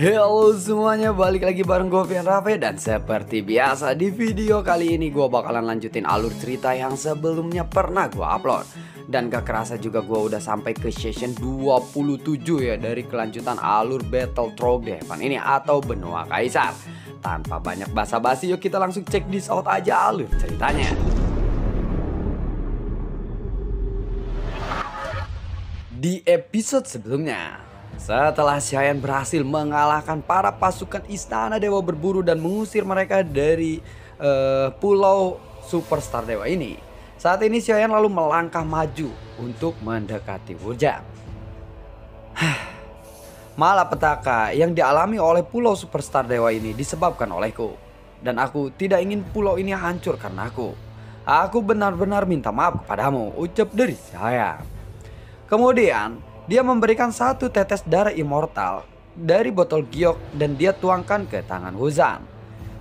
Halo semuanya, balik lagi bareng gue Vian Rafe. Dan seperti biasa di video kali ini gue bakalan lanjutin alur cerita yang sebelumnya pernah gue upload. Dan gak kerasa juga gue udah sampai ke session 27 ya, dari kelanjutan alur Battle Trog di Heaven ini atau Benua Kaisar. Tanpa banyak basa-basi, yuk kita langsung check this out aja alur ceritanya. Di episode sebelumnya, setelah Xiayan berhasil mengalahkan para pasukan Istana Dewa Berburu dan mengusir mereka dari pulau Superstar Dewa ini, saat ini Xiayan lalu melangkah maju untuk mendekati Wuzhan. Malapetaka yang dialami oleh pulau Superstar Dewa ini disebabkan olehku, dan aku tidak ingin pulau ini hancur karena aku. Aku benar-benar minta maaf kepadamu, ucap dari Xiayan. Kemudian dia memberikan satu tetes darah immortal dari botol giok dan dia tuangkan ke tangan Wuzhan.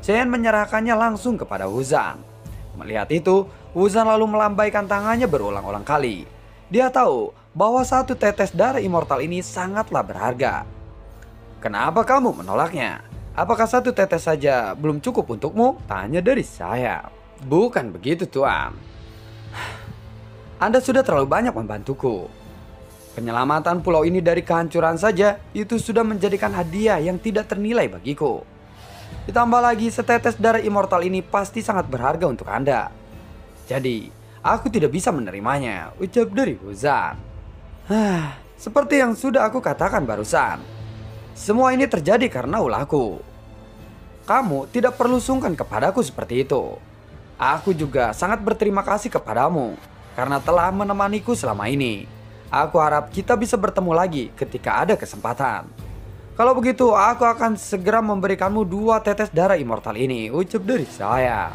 Xiayan menyerahkannya langsung kepada Wuzhan. Melihat itu, Wuzhan lalu melambaikan tangannya berulang-ulang kali. Dia tahu bahwa satu tetes darah immortal ini sangatlah berharga. Kenapa kamu menolaknya? Apakah satu tetes saja belum cukup untukmu? Tanya dari saya. Bukan begitu, Tuan. Anda sudah terlalu banyak membantuku. Penyelamatan pulau ini dari kehancuran saja itu sudah menjadikan hadiah yang tidak ternilai bagiku. Ditambah lagi setetes darah immortal ini pasti sangat berharga untuk Anda. Jadi aku tidak bisa menerimanya, ucap dari Wuzhan. Seperti yang sudah aku katakan barusan, semua ini terjadi karena ulahku. Kamu tidak perlu sungkan kepadaku seperti itu. Aku juga sangat berterima kasih kepadamu karena telah menemaniku selama ini. Aku harap kita bisa bertemu lagi ketika ada kesempatan. Kalau begitu aku akan segera memberikanmu 2 tetes darah immortal ini, ucap dari saya.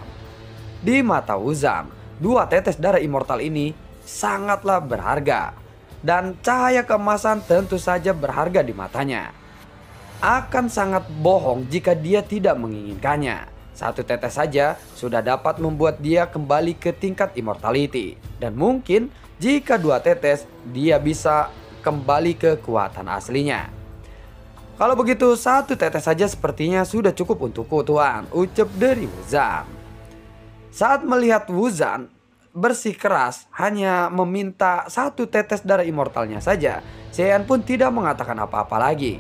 Di mata Wuzhan, 2 tetes darah immortal ini sangatlah berharga. Dan cahaya keemasan tentu saja berharga di matanya. Akan sangat bohong jika dia tidak menginginkannya. 1 tetes saja sudah dapat membuat dia kembali ke tingkat immortality. Dan mungkin jika 2 tetes, dia bisa kembali ke kekuatan aslinya. Kalau begitu 1 tetes saja sepertinya sudah cukup untukku, Tuan, ucap dari Wuzhan. Saat melihat Wuzhan bersikeras hanya meminta 1 tetes darah immortalnya saja, Xiayan pun tidak mengatakan apa-apa lagi.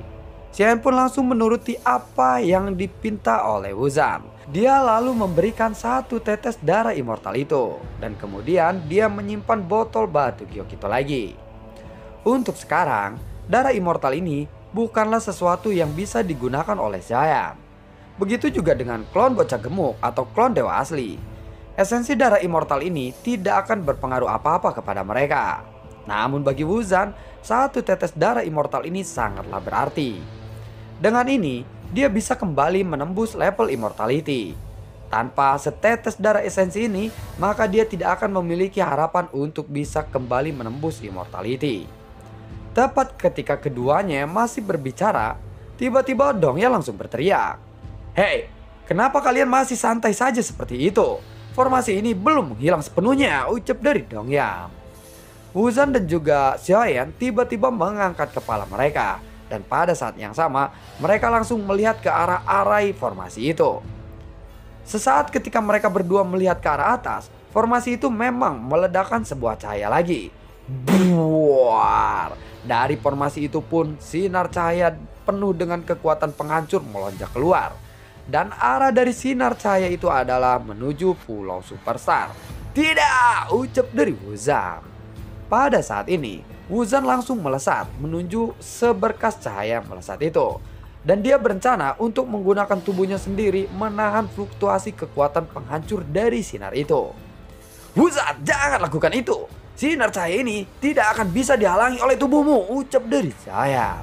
Xiayan pun langsung menuruti apa yang dipinta oleh Wuzhan. Dia lalu memberikan 1 tetes darah immortal itu. Dan kemudian dia menyimpan botol batu giok itu lagi. Untuk sekarang, darah immortal ini bukanlah sesuatu yang bisa digunakan oleh Xiayan. Begitu juga dengan klon bocah gemuk atau klon dewa asli. Esensi darah immortal ini tidak akan berpengaruh apa-apa kepada mereka. Namun bagi Wuzhan, 1 tetes darah immortal ini sangatlah berarti. Dengan ini, dia bisa kembali menembus level immortality. Tanpa setetes darah esensi ini, maka dia tidak akan memiliki harapan untuk bisa kembali menembus immortality. Tepat ketika keduanya masih berbicara, tiba-tiba Dongya langsung berteriak. Hei, kenapa kalian masih santai saja seperti itu? Formasi ini belum hilang sepenuhnya, ucap dari Dongya. Wuzhan dan juga Xiayan tiba-tiba mengangkat kepala mereka. Dan pada saat yang sama, mereka langsung melihat ke arah arai formasi itu. Sesaat ketika mereka berdua melihat ke arah atas, formasi itu memang meledakkan sebuah cahaya lagi. Buar! Dari formasi itu pun sinar cahaya penuh dengan kekuatan penghancur melonjak keluar. Dan arah dari sinar cahaya itu adalah menuju Pulau Superstar. Tidak! Ucap dari Wuzhan. Pada saat ini, Wuzhan langsung melesat menuju seberkas cahaya melesat itu. Dan dia berencana untuk menggunakan tubuhnya sendiri menahan fluktuasi kekuatan penghancur dari sinar itu. Wuzhan, jangan lakukan itu. Sinar cahaya ini tidak akan bisa dihalangi oleh tubuhmu, ucap dari Xiayan.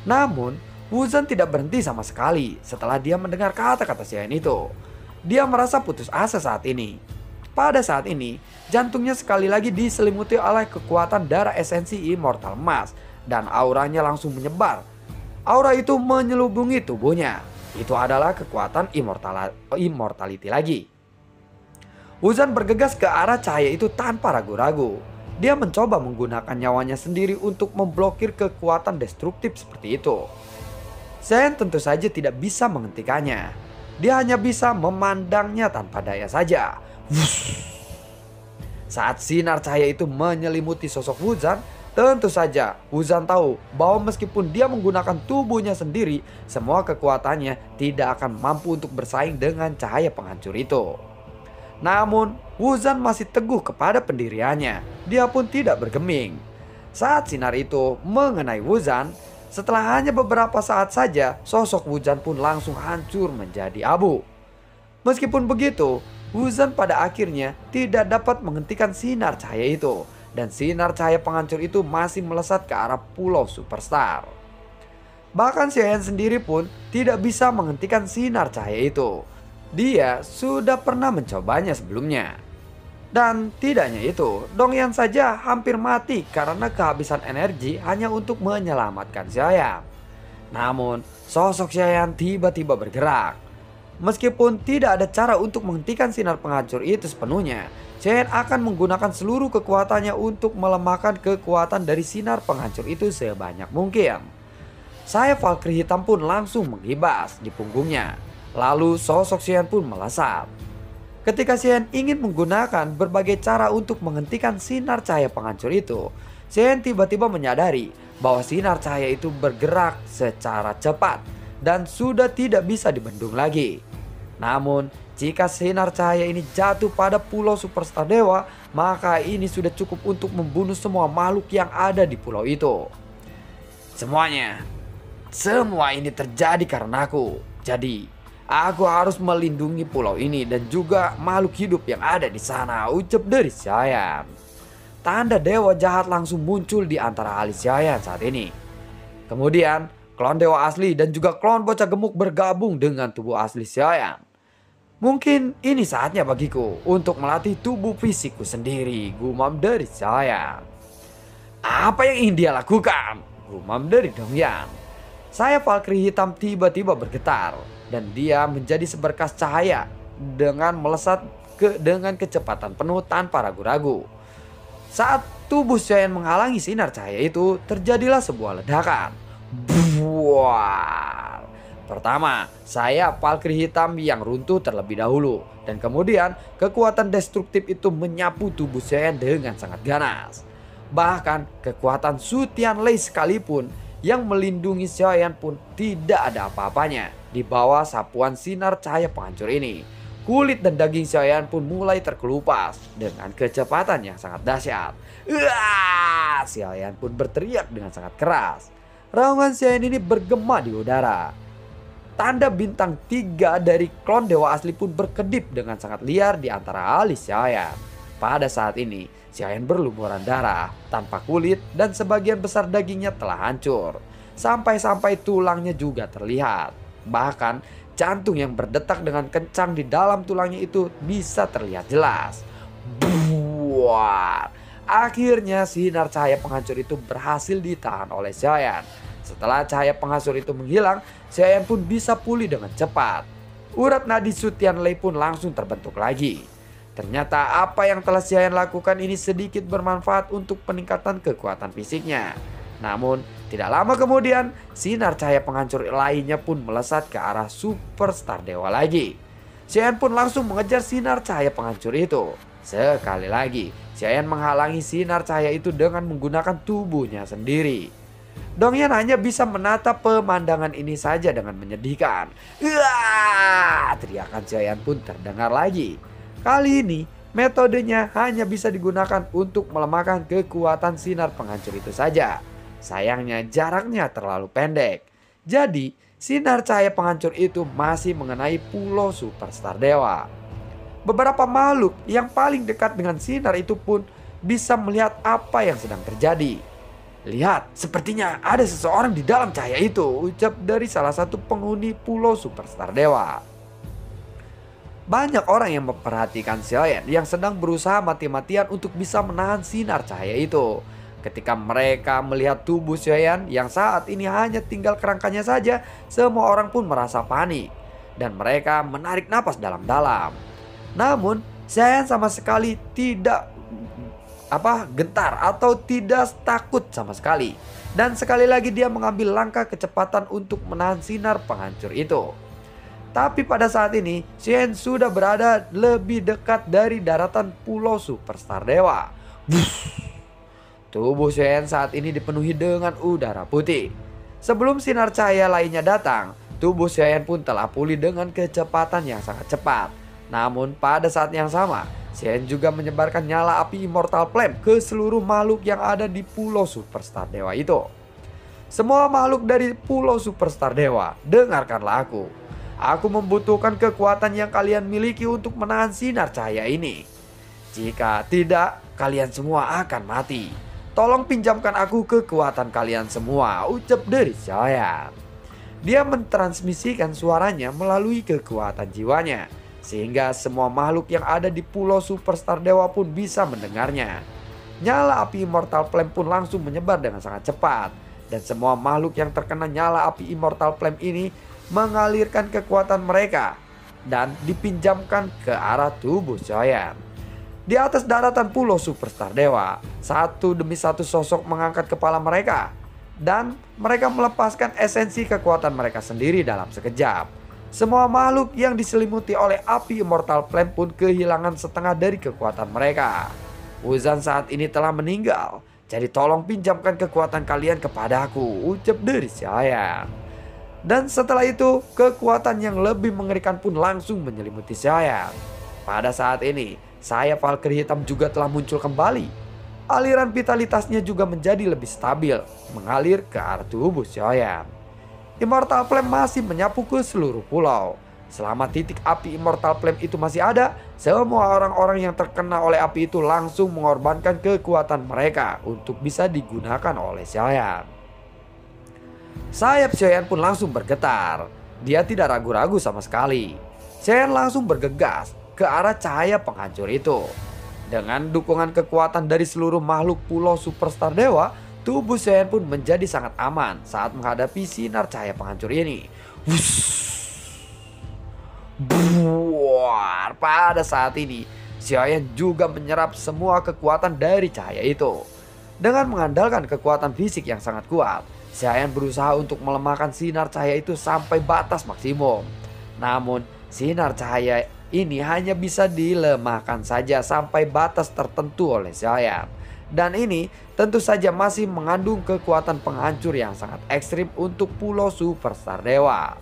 Namun, Wuzhan tidak berhenti sama sekali setelah dia mendengar kata-kata Xiayan itu. Dia merasa putus asa saat ini. Pada saat ini, jantungnya sekali lagi diselimuti oleh kekuatan darah esensi immortal emas. Dan auranya langsung menyebar. Aura itu menyelubungi tubuhnya. Itu adalah kekuatan immortality lagi. Wuzhan bergegas ke arah cahaya itu tanpa ragu-ragu. Dia mencoba menggunakan nyawanya sendiri untuk memblokir kekuatan destruktif seperti itu. Zen tentu saja tidak bisa menghentikannya. Dia hanya bisa memandangnya tanpa daya saja. Wush. Saat sinar cahaya itu menyelimuti sosok Wuzan, tentu saja Wuzan tahu bahwa meskipun dia menggunakan tubuhnya sendiri, semua kekuatannya tidak akan mampu untuk bersaing dengan cahaya penghancur itu. Namun, Wuzan masih teguh kepada pendiriannya. Dia pun tidak bergeming. Saat sinar itu mengenai Wuzan, setelah hanya beberapa saat saja, sosok Wuzan pun langsung hancur menjadi abu. Meskipun begitu, Wuzan pada akhirnya tidak dapat menghentikan sinar cahaya itu. Dan sinar cahaya penghancur itu masih melesat ke arah Pulau Superstar. Bahkan Xiaoyan sendiri pun tidak bisa menghentikan sinar cahaya itu. Dia sudah pernah mencobanya sebelumnya. Dan tidak hanya itu, Dongyan saja hampir mati karena kehabisan energi hanya untuk menyelamatkan Xiaoyan. Namun, sosok Xiaoyan tiba-tiba bergerak. Meskipun tidak ada cara untuk menghentikan sinar penghancur itu sepenuhnya, Xiaoyan akan menggunakan seluruh kekuatannya untuk melemahkan kekuatan dari sinar penghancur itu sebanyak mungkin. Sayap Valkyrie hitam pun langsung menggibas di punggungnya. Lalu sosok Xiaoyan pun melesat. Ketika Xiaoyan ingin menggunakan berbagai cara untuk menghentikan sinar cahaya penghancur itu, Xiaoyan tiba-tiba menyadari bahwa sinar cahaya itu bergerak secara cepat dan sudah tidak bisa dibendung lagi. Namun, jika sinar cahaya ini jatuh pada Pulau Superstar Dewa, maka ini sudah cukup untuk membunuh semua makhluk yang ada di pulau itu. Semua ini terjadi karena aku. Jadi, aku harus melindungi pulau ini dan juga makhluk hidup yang ada di sana, ucap dari Xiaoyan. Tanda dewa jahat langsung muncul di antara alis Xiaoyan saat ini. Kemudian, klon dewa asli dan juga klon bocah gemuk bergabung dengan tubuh asli Xiaoyan. Mungkin ini saatnya bagiku untuk melatih tubuh fisikku sendiri, gumam dari Xiaoyan. Apa yang ingin dia lakukan? Gumam dari Dongyan. Sayap Valkyrie hitam tiba-tiba bergetar dan dia menjadi seberkas cahaya dengan melesat dengan kecepatan penuh tanpa ragu-ragu. Saat tubuh Xiaoyan menghalangi sinar cahaya itu, terjadilah sebuah ledakan. Buar. Pertama, sayap Valkyrie hitam yang runtuh terlebih dahulu. Dan kemudian kekuatan destruktif itu menyapu tubuh Xiaoyan dengan sangat ganas. Bahkan kekuatan Su Tianlei sekalipun yang melindungi Xiaoyan pun tidak ada apa-apanya di bawah sapuan sinar cahaya penghancur ini. Kulit dan daging Xiaoyan pun mulai terkelupas dengan kecepatan yang sangat dahsyat. Xiaoyan pun berteriak dengan sangat keras. Raungan Xiaoyan ini bergema di udara. Tanda bintang 3 dari klon dewa asli pun berkedip dengan sangat liar di antara alis Xiaoyan. Pada saat ini, Xiaoyan berlumuran darah, tanpa kulit dan sebagian besar dagingnya telah hancur. Sampai-sampai tulangnya juga terlihat. Bahkan, jantung yang berdetak dengan kencang di dalam tulangnya itu bisa terlihat jelas. Buar. Akhirnya sinar cahaya penghancur itu berhasil ditahan oleh Xiaoyan. Setelah cahaya penghancur itu menghilang, Xiaoyan pun bisa pulih dengan cepat. Urat nadi Su Tianlei pun langsung terbentuk lagi. Ternyata apa yang telah Xiaoyan lakukan ini sedikit bermanfaat untuk peningkatan kekuatan fisiknya. Namun, tidak lama kemudian, sinar cahaya penghancur lainnya pun melesat ke arah Superstar Dewa lagi. Xiaoyan pun langsung mengejar sinar cahaya penghancur itu. Sekali lagi, Xiaoyan menghalangi sinar cahaya itu dengan menggunakan tubuhnya sendiri. Dongyan hanya bisa menatap pemandangan ini saja dengan menyedihkan. Teriakan Xiaoyan pun terdengar lagi. Kali ini metodenya hanya bisa digunakan untuk melemahkan kekuatan sinar penghancur itu saja. Sayangnya jaraknya terlalu pendek. Jadi sinar cahaya penghancur itu masih mengenai Pulau Superstar Dewa. Beberapa makhluk yang paling dekat dengan sinar itu pun bisa melihat apa yang sedang terjadi. Lihat, sepertinya ada seseorang di dalam cahaya itu, ucap dari salah satu penghuni Pulau Superstar Dewa. Banyak orang yang memperhatikan Xiaoyan yang sedang berusaha mati-matian untuk bisa menahan sinar cahaya itu. Ketika mereka melihat tubuh Xiaoyan yang saat ini hanya tinggal kerangkanya saja, semua orang pun merasa panik. Dan mereka menarik napas dalam-dalam. Namun, Xiaoyan sama sekali tidak gentar atau tidak takut sama sekali. Dan sekali lagi dia mengambil langkah kecepatan untuk menahan sinar penghancur itu. Tapi pada saat ini, Shen sudah berada lebih dekat dari daratan Pulau Superstar Dewa. Tubuh Shen saat ini dipenuhi dengan udara putih. Sebelum sinar cahaya lainnya datang, tubuh Shen pun telah pulih dengan kecepatan yang sangat cepat. Namun pada saat yang sama, Shen juga menyebarkan nyala api Immortal Flame ke seluruh makhluk yang ada di Pulau Superstar Dewa itu. Semua makhluk dari Pulau Superstar Dewa, dengarkanlah aku. Aku membutuhkan kekuatan yang kalian miliki untuk menahan sinar cahaya ini. Jika tidak, kalian semua akan mati. Tolong pinjamkan aku kekuatan kalian semua, ucap dari Saiyan. Dia mentransmisikan suaranya melalui kekuatan jiwanya, sehingga semua makhluk yang ada di Pulau Superstar Dewa pun bisa mendengarnya. Nyala api Immortal Flame pun langsung menyebar dengan sangat cepat. Dan semua makhluk yang terkena nyala api Immortal Flame ini mengalirkan kekuatan mereka dan dipinjamkan ke arah tubuh Saiyan. Di atas daratan Pulau Superstar Dewa, satu demi satu sosok mengangkat kepala mereka dan mereka melepaskan esensi kekuatan mereka sendiri dalam sekejap. Semua makhluk yang diselimuti oleh api Immortal Flame pun kehilangan setengah dari kekuatan mereka. Wuzan saat ini telah meninggal, jadi tolong pinjamkan kekuatan kalian kepadaku, ucap dari Saiyan. Dan setelah itu, kekuatan yang lebih mengerikan pun langsung menyelimuti Saiyan. Pada saat ini, sayap Valkyrie hitam juga telah muncul kembali. Aliran vitalitasnya juga menjadi lebih stabil, mengalir ke arah tubuh Saiyan. Immortal Flame masih menyapu ke seluruh pulau. Selama titik api Immortal Flame itu masih ada, semua orang-orang yang terkena oleh api itu langsung mengorbankan kekuatan mereka untuk bisa digunakan oleh Saiyan. Sayap Saiyan pun langsung bergetar. Dia tidak ragu-ragu sama sekali. Saiyan langsung bergegas ke arah cahaya penghancur itu. Dengan dukungan kekuatan dari seluruh makhluk Pulau Superstar Dewa, tubuh Saiyan pun menjadi sangat aman saat menghadapi sinar cahaya penghancur ini. Buar. Pada saat ini, Saiyan juga menyerap semua kekuatan dari cahaya itu. Dengan mengandalkan kekuatan fisik yang sangat kuat, Saiyan berusaha untuk melemahkan sinar cahaya itu sampai batas maksimum. Namun, sinar cahaya ini hanya bisa dilemahkan saja sampai batas tertentu oleh Saiyan. Dan ini tentu saja masih mengandung kekuatan penghancur yang sangat ekstrim untuk Pulau Superstar Dewa.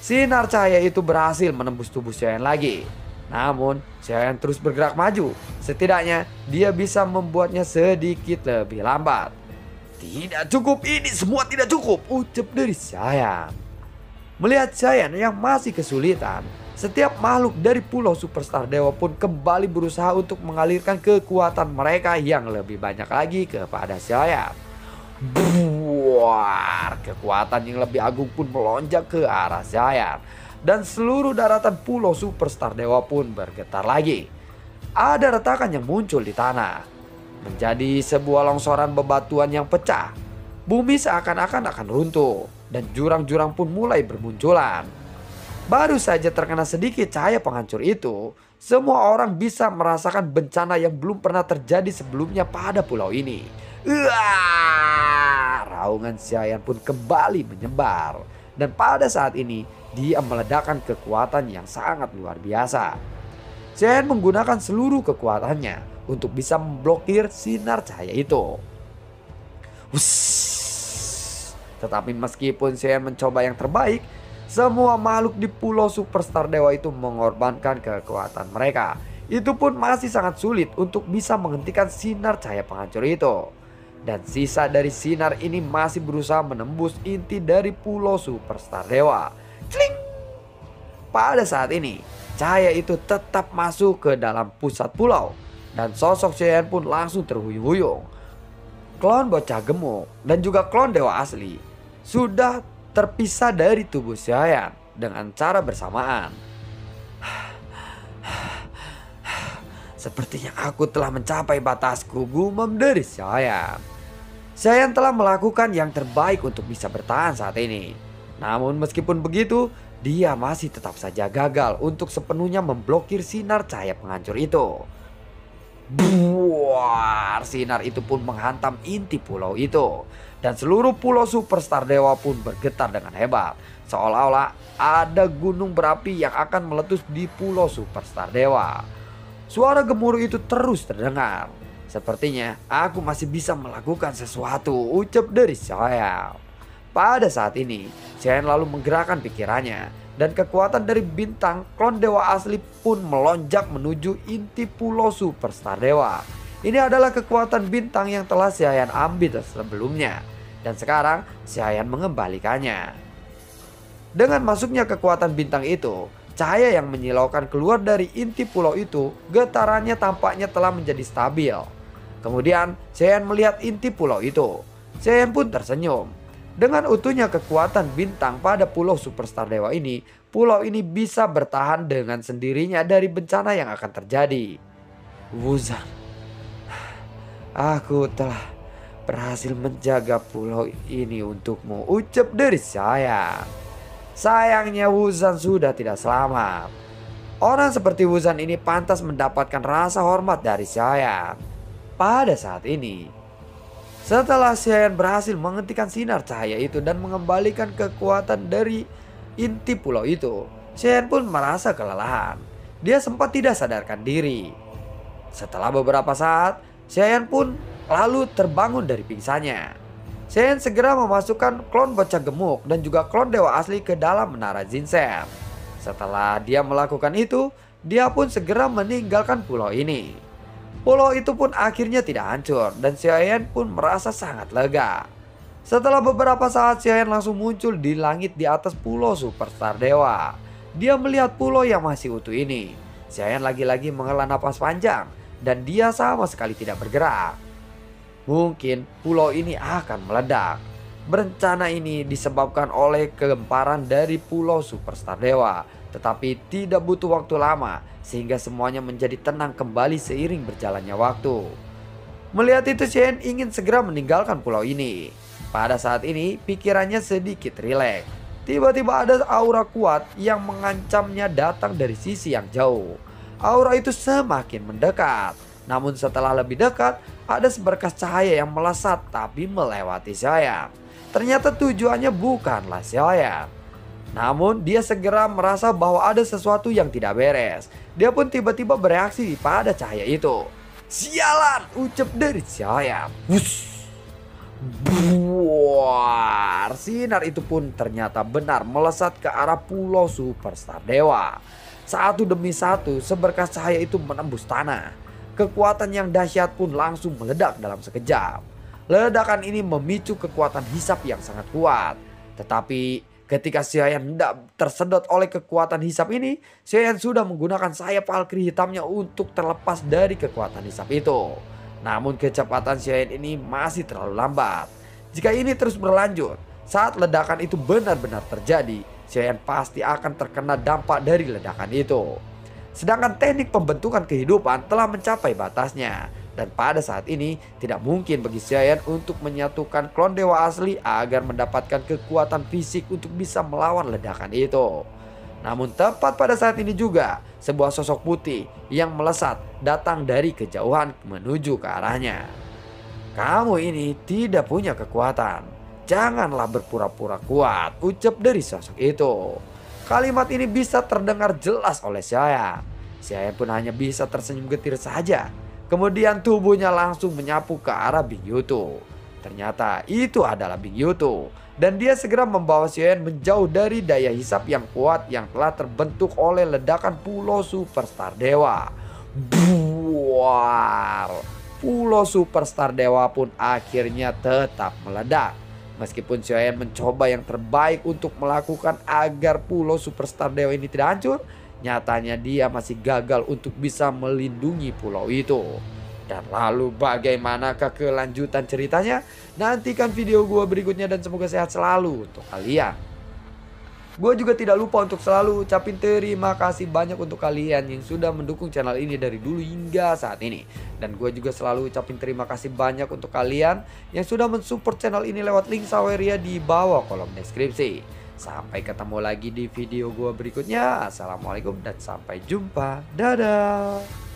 Sinar cahaya itu berhasil menembus tubuh Saiyan lagi. Namun, Saiyan terus bergerak maju. Setidaknya, dia bisa membuatnya sedikit lebih lambat. Tidak cukup, ini semua tidak cukup, ucap dari Saiyan. Melihat Saiyan yang masih kesulitan, setiap makhluk dari Pulau Superstar Dewa pun kembali berusaha untuk mengalirkan kekuatan mereka yang lebih banyak lagi kepada Saiyan. Buar, kekuatan yang lebih agung pun melonjak ke arah Saiyan. Dan seluruh daratan Pulau Superstar Dewa pun bergetar lagi. Ada retakan yang muncul di tanah. Menjadi sebuah longsoran bebatuan yang pecah. Bumi seakan-akan akan runtuh dan jurang-jurang pun mulai bermunculan. Baru saja terkena sedikit cahaya penghancur itu, semua orang bisa merasakan bencana yang belum pernah terjadi sebelumnya pada pulau ini. Raungan Saiyan pun kembali menyebar. Dan pada saat ini, dia meledakkan kekuatan yang sangat luar biasa. Saiyan menggunakan seluruh kekuatannya untuk bisa memblokir sinar cahaya itu. Tetapi meskipun Saiyan mencoba yang terbaik, semua makhluk di Pulau Superstar Dewa itu mengorbankan kekuatan mereka. Itu pun masih sangat sulit untuk bisa menghentikan sinar cahaya penghancur itu. Dan sisa dari sinar ini masih berusaha menembus inti dari Pulau Superstar Dewa. Cling! Pada saat ini, cahaya itu tetap masuk ke dalam pusat pulau. Dan sosok Saiyan pun langsung terhuyung-huyung. Klon bocah gemuk dan juga klon dewa asli sudah terpisah dari tubuh Saiyan dengan cara bersamaan. Sepertinya aku telah mencapai batasku, gumam dari Saiyan. Saiyan telah melakukan yang terbaik untuk bisa bertahan saat ini. Namun meskipun begitu, dia masih tetap saja gagal untuk sepenuhnya memblokir sinar cahaya penghancur itu. Buar, sinar itu pun menghantam inti pulau itu. Dan seluruh pulau superstar dewa pun bergetar dengan hebat. Seolah-olah ada gunung berapi yang akan meletus di pulau superstar dewa. Suara gemuruh itu terus terdengar. Sepertinya aku masih bisa melakukan sesuatu, ucap dari Xiaoyan. Pada saat ini, Xiaoyan lalu menggerakkan pikirannya. Dan kekuatan dari bintang klon dewa asli pun melonjak menuju inti pulau superstar dewa. Ini adalah kekuatan bintang yang telah Xiaoyan ambil sebelumnya. Dan sekarang Xiaoyan mengembalikannya. Dengan masuknya kekuatan bintang itu, cahaya yang menyilaukan keluar dari inti pulau itu, getarannya tampaknya telah menjadi stabil. Kemudian Xiaoyan melihat inti pulau itu. Xiaoyan pun tersenyum. Dengan utuhnya kekuatan bintang pada pulau superstar dewa ini, pulau ini bisa bertahan dengan sendirinya dari bencana yang akan terjadi. Wuzan, aku telah berhasil menjaga pulau ini untukmu, ucap dari Xiaoyan. Sayangnya Wuzan sudah tidak selamat. Orang seperti Wuzan ini pantas mendapatkan rasa hormat dari Xiaoyan. Pada saat ini, setelah Xiaoyan berhasil menghentikan sinar cahaya itu dan mengembalikan kekuatan dari inti pulau itu, Xiaoyan pun merasa kelelahan. Dia sempat tidak sadarkan diri. Setelah beberapa saat, Xiaoyan pun lalu terbangun dari pingsannya. Xiaoyan segera memasukkan klon bocah gemuk dan juga klon dewa asli ke dalam menara Jinsen. Setelah dia melakukan itu, dia pun segera meninggalkan pulau ini. Pulau itu pun akhirnya tidak hancur dan Xiaoyan pun merasa sangat lega. Setelah beberapa saat, Xiaoyan langsung muncul di langit di atas pulau superstar dewa. Dia melihat pulau yang masih utuh ini. Xiaoyan lagi-lagi menghela napas panjang dan dia sama sekali tidak bergerak. Mungkin pulau ini akan meledak. Bencana ini disebabkan oleh kegemparan dari pulau superstar dewa, tetapi tidak butuh waktu lama sehingga semuanya menjadi tenang kembali seiring berjalannya waktu. Melihat itu, Xiaoyan ingin segera meninggalkan pulau ini. Pada saat ini pikirannya sedikit rileks. Tiba-tiba ada aura kuat yang mengancamnya datang dari sisi yang jauh. Aura itu semakin mendekat. Namun setelah lebih dekat, ada seberkas cahaya yang melesat tapi melewati Xiaoyan. Ternyata tujuannya bukanlah Xiaoyan. Namun dia segera merasa bahwa ada sesuatu yang tidak beres. Dia pun tiba-tiba bereaksi pada cahaya itu. Sialan, ucap dari Xiaoyan. Wush. Buar, sinar itu pun ternyata benar melesat ke arah pulau superstar dewa. Satu demi satu seberkas cahaya itu menembus tanah. Kekuatan yang dahsyat pun langsung meledak dalam sekejap. Ledakan ini memicu kekuatan hisap yang sangat kuat. Tetapi ketika Xiaoyan hendak tersedot oleh kekuatan hisap ini, Xiaoyan sudah menggunakan sayap Valkyrie hitamnya untuk terlepas dari kekuatan hisap itu. Namun kecepatan Xiaoyan ini masih terlalu lambat. Jika ini terus berlanjut, saat ledakan itu benar-benar terjadi, Xiaoyan pasti akan terkena dampak dari ledakan itu. Sedangkan teknik pembentukan kehidupan telah mencapai batasnya. Dan pada saat ini tidak mungkin bagi Xiaoyan untuk menyatukan klon dewa asli agar mendapatkan kekuatan fisik untuk bisa melawan ledakan itu. Namun tepat pada saat ini juga sebuah sosok putih yang melesat datang dari kejauhan menuju ke arahnya. Kamu ini tidak punya kekuatan. Janganlah berpura-pura kuat, ucap dari sosok itu. Kalimat ini bisa terdengar jelas oleh Xiaoyan. Xiaoyan pun hanya bisa tersenyum getir saja. Kemudian tubuhnya langsung menyapu ke arah Bing Yutu. Ternyata itu adalah Bing Yutu. Dan dia segera membawa Xiaoyan menjauh dari daya hisap yang kuat yang telah terbentuk oleh ledakan pulau superstar dewa. Buar. Pulau superstar dewa pun akhirnya tetap meledak. Meskipun Xiaoyan mencoba yang terbaik untuk melakukan agar pulau superstar dewa ini tidak hancur, nyatanya dia masih gagal untuk bisa melindungi pulau itu. Dan lalu bagaimanakah kelanjutan ceritanya? Nantikan video gue berikutnya dan semoga sehat selalu untuk kalian. Gue juga tidak lupa untuk selalu ucapin terima kasih banyak untuk kalian yang sudah mendukung channel ini dari dulu hingga saat ini. Dan gue juga selalu ucapin terima kasih banyak untuk kalian yang sudah mensupport channel ini lewat link Saweria di bawah kolom deskripsi. Sampai ketemu lagi di video gue berikutnya. Assalamualaikum dan sampai jumpa. Dadah.